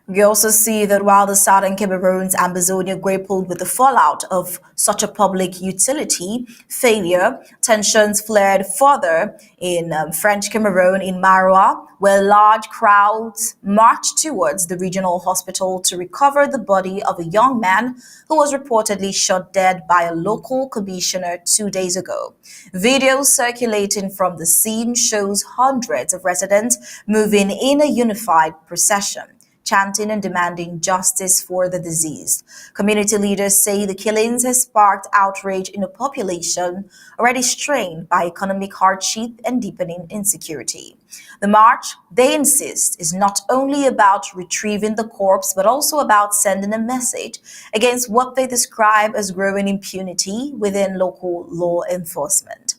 We also see that while the southern Cameroon's Ambazonia grappled with the fallout of such a public utility failure, tensions flared further in French Cameroon in Maroua, where large crowds marched towards the regional hospital to recover the body of a young man who was reportedly shot dead by a local commissioner 2 days ago. Video circulating from the scene shows hundreds of residents moving in a unified procession, chanting and demanding justice for the deceased. Community leaders say the killings has sparked outrage in a population already strained by economic hardship and deepening insecurity. The march, they insist, is not only about retrieving the corpse, but also about sending a message against what they describe as growing impunity within local law enforcement.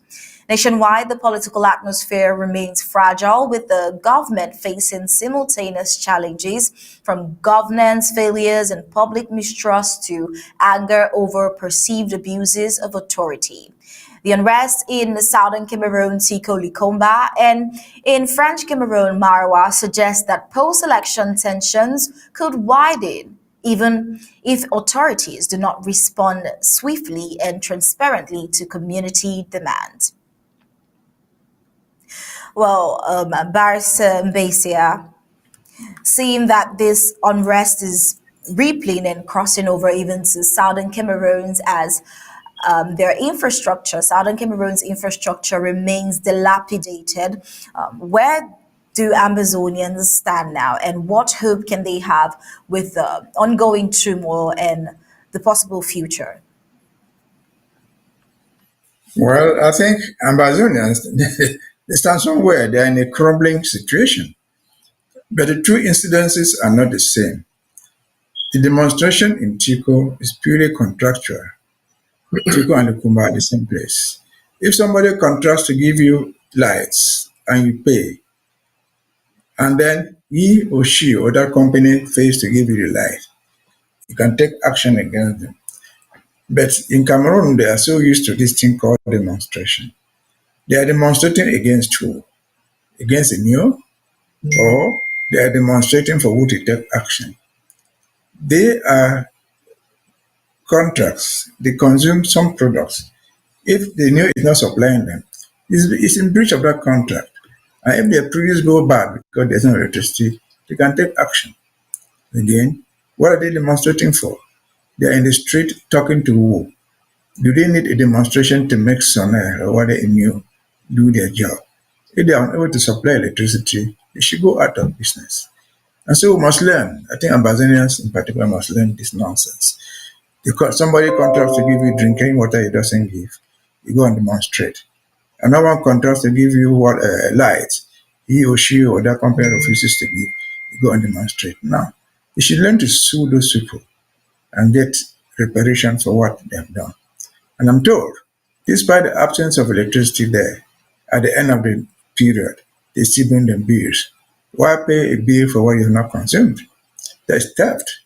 Nationwide, the political atmosphere remains fragile, with the government facing simultaneous challenges from governance failures and public mistrust to anger over perceived abuses of authority. The unrest in southern Cameroon, Tico Likomba, and in French Cameroon, Maroua, suggests that post-election tensions could widen even if authorities do not respond swiftly and transparently to community demands. Well, Barrister Mbasia, seeing that this unrest is rippling and crossing over even to southern Cameroons as their infrastructure, southern Cameroon's infrastructure remains dilapidated. Where do Amazonians stand now, and what hope can they have with the ongoing turmoil and the possible future? Well, I think Ambazonians, they stand somewhere. They're in a crumbling situation. But the two incidences are not the same. The demonstration in Chico is purely contractual. Chico and Kumba are the same place. If somebody contracts to give you lights and you pay, and then he or she or that company fails to give you the light, you can take action against them. But in Cameroon, they are so used to this thing called demonstration. They are demonstrating against who? Against the new, or they are demonstrating for who to take action. They are contracts. They consume some products. If the new is not supplying them, it's in breach of that contract. And if their produce go bad because there's no electricity, they can take action. Again, what are they demonstrating for? They are in the street talking to who? Do they need a demonstration to make Sonel or what they new do their job? If they are unable to supply electricity, they should go out of business. And so we must learn. I think Ambazonians in particular must learn this nonsense. Because somebody contracts to give you drinking water he doesn't give, you go and demonstrate. Another one contracts to give you what light, he or she or that company refuses to give, you go and demonstrate. Now, you should learn to sue those people and get reparation for what they have done. And I'm told, despite the absence of electricity there, at the end of the period, they still bring them bills. Why pay a bill for what you have not consumed? That's theft.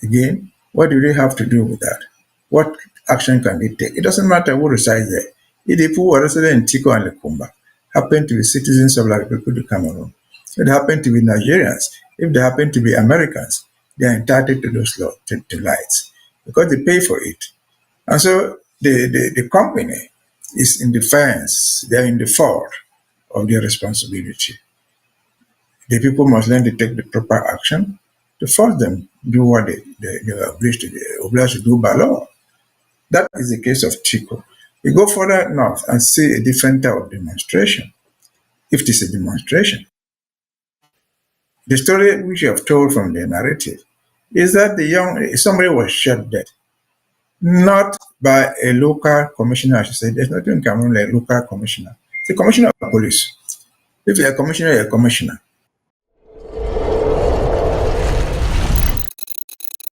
Again, what do they have to do with that? What action can they take? It doesn't matter who resides there. If the people who are resident in Tico and Lekumba happen to be citizens of the Republic of Cameroon, if they happen to be Nigerians, if they happen to be Americans, they are entitled to those to lights because they pay for it. And so the company is in defiance, they are in default of their responsibility. The people must learn to take the proper action to force them do what they are obliged to do by law. That is the case of Chico. You go further north and see a different type of demonstration, if it is a demonstration. The story which you have told from the narrative is that somebody was shot dead, not by a local commissioner, I should say. There's nothing in Cameroon like local commissioner. It's a commissioner of police. If you're a commissioner, you're a commissioner.